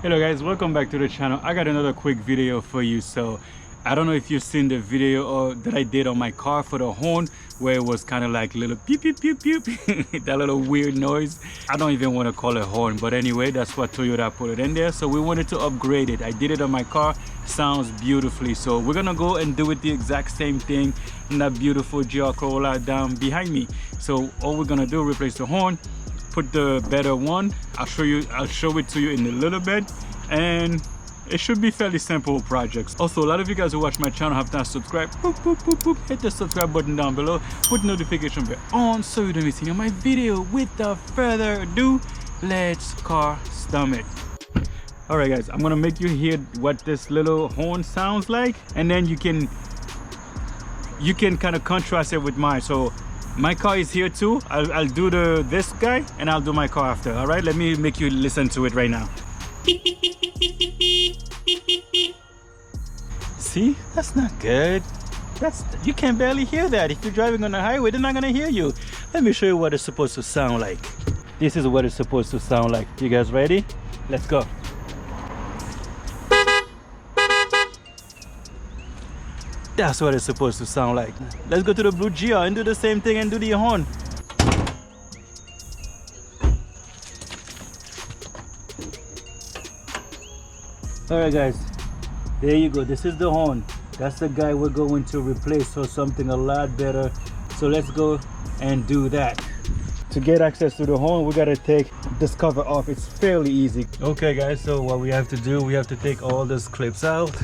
Hello guys, welcome back to the channel. I got another quick video for you. So I don't know if you've seen the video that I did on my car for the horn, where it was kind of like little peep peep peep peep that little weird noise. I don't even want to call it horn, but anyway, that's what Toyota put it in there. So we wanted to upgrade it. I did it on my car, sounds beautifully. So we're gonna go and do it the exact same thing in that beautiful GR Corolla down behind me. So all we're gonna do, replace the horn, put the better one. I'll show it to you in a little bit, and it should be fairly simple projects. Also, a lot of you guys who watch my channel have not subscribed. Boop, boop, boop, boop. Hit the subscribe button down below, put notification bell on so you don't miss any of my video. Without further ado, let's custom it. All right guys, I'm gonna make you hear what this little horn sounds like, and then you can kind of contrast it with mine. So my car is here too. I'll do this guy and I'll do my car after. All right, let me make you listen to it right now. See, that's not good. You can barely hear that. If you're driving on the highway, they're not gonna hear you. Let me show you what it's supposed to sound like. This is what it's supposed to sound like. You guys ready? Let's go. That's what it's supposed to sound like. Let's go to the blue GR and do the same thing and do the horn. Alright guys, there you go. This is the horn. That's the guy we're going to replace for something a lot better. So let's go and do that. To get access to the horn, we gotta take this cover off. It's fairly easy. Okay guys, so what we have to do, we have to take all these clips out.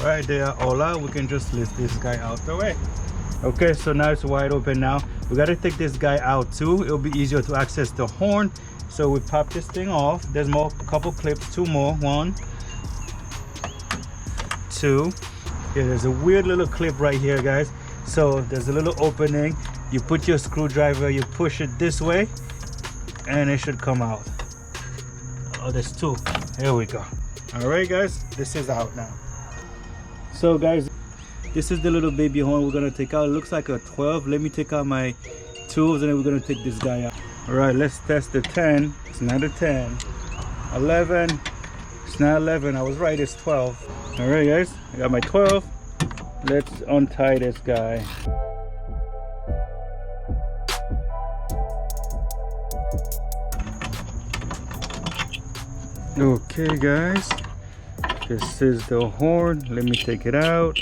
Right, they are all out. We can just lift this guy out the way. Okay, so now it's wide open. Now we got to take this guy out too. It'll be easier to access the horn. So we pop this thing off. There's more, a couple clips, two more. 1, 2. Yeah, there's a weird little clip right here guys. So there's a little opening. You put your screwdriver, you push it this way and it should come out. Oh, there's 2. Here we go. All right guys, this is out now. So guys, this is the little baby horn we're gonna take out. It looks like a 12. Let me take out my tools and then we're gonna take this guy out. All right, let's test the 10. It's not a 10. 11. It's not 11. I was right, it's 12. All right guys, I got my 12. Let's untie this guy. Okay guys, this is the horn. Let me take it out.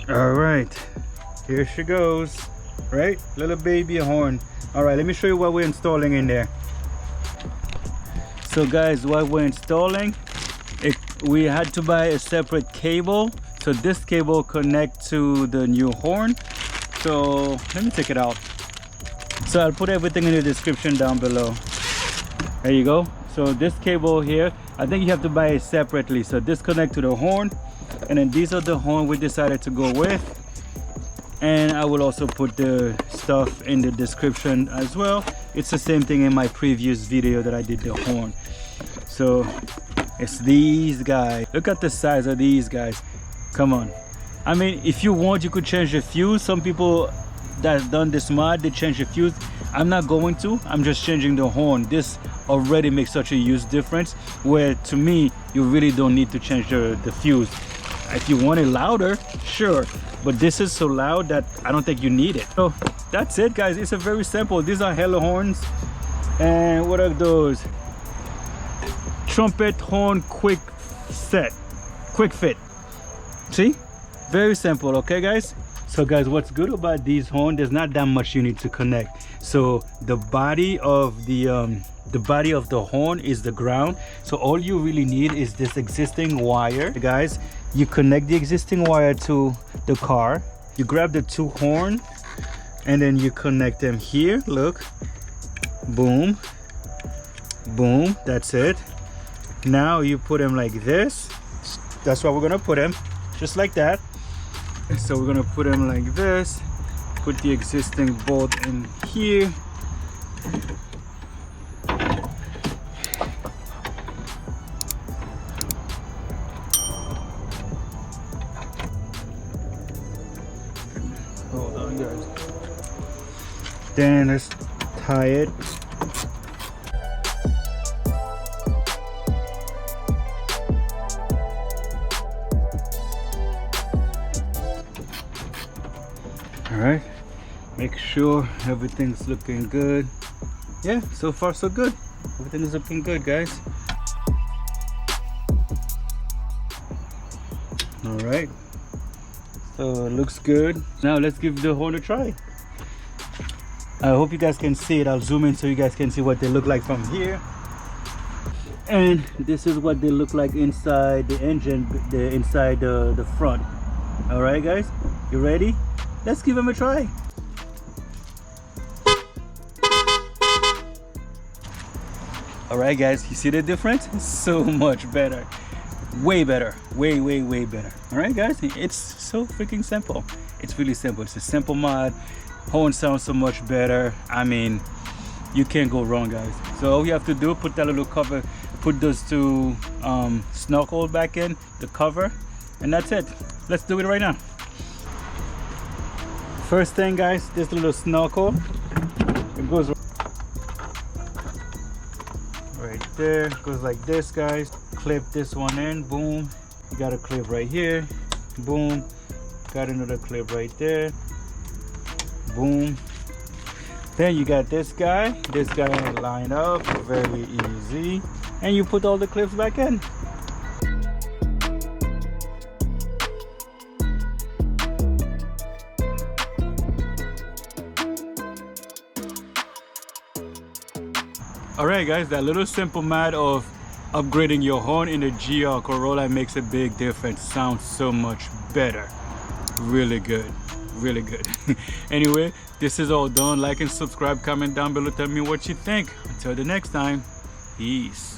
All right, here she goes. Right, little baby horn. All right, let me show you what we're installing in there. So guys, what we're installing, we had to buy a separate cable. So this cable connects to the new horn. So let me take it out. So I'll put everything in the description down below. There you go. So this cable here, I think you have to buy it separately. So this connect to the horn, and then these are the horn we decided to go with. And I will also put the stuff in the description as well. It's the same thing in my previous video that I did the horn. So it's these guys. Look at the size of these guys. Come on. I mean, if you want, you could change the fuse. Some people that's done this mod, they change the fuse. I'm not going to. I'm just changing the horn. This already makes such a huge difference, where to me you really don't need to change the fuse. If you want it louder, sure, but this is so loud that I don't think you need it. So that's it guys. It's a very simple. These are hella horns. And what are those? Trumpet horn quick fit. See, very simple. Okay guys, so guys, what's good about these horns, there's not that much you need to connect. So the body of the horn is the ground. So all you really need is this existing wire. Guys, you connect the existing wire to the car. You grab the 2 horns and then you connect them here. Look, boom, boom. That's it. Now you put them like this. That's what we're gonna put them, just like that. So we're gonna put them like this. Put the existing bolt in here. Then let's tie it. All right, make sure everything's looking good. Yeah, so far so good. Everything is looking good, guys. All right, so it looks good. Now let's give the horn a try. I hope you guys can see it. I'll zoom in so you guys can see what they look like from here. And this is what they look like inside the engine, inside the front. All right, guys, you ready? Let's give them a try. All right, guys, you see the difference? So much better. Way better. Way better. All right, guys, it's so freaking simple. It's really simple. It's a simple mod. Horn sounds so much better. I mean, you can't go wrong, guys. So all you have to do, put that little cover, put those two snorkel back in the cover, and that's it. Let's do it right now. First thing, guys, this little snorkel, it goes right there. It goes like this, guys. Clip this one in, boom. You got a clip right here, boom. Got another clip right there, boom. Then you got this guy lined up, very easy. And you put all the clips back in. Alright, guys, that little simple mod of upgrading your horn in the GR Corolla makes a big difference. Sounds so much better. Really good. Really good. Anyway, this is all done. Like and subscribe, comment down below, tell me what you think. Until the next time, peace.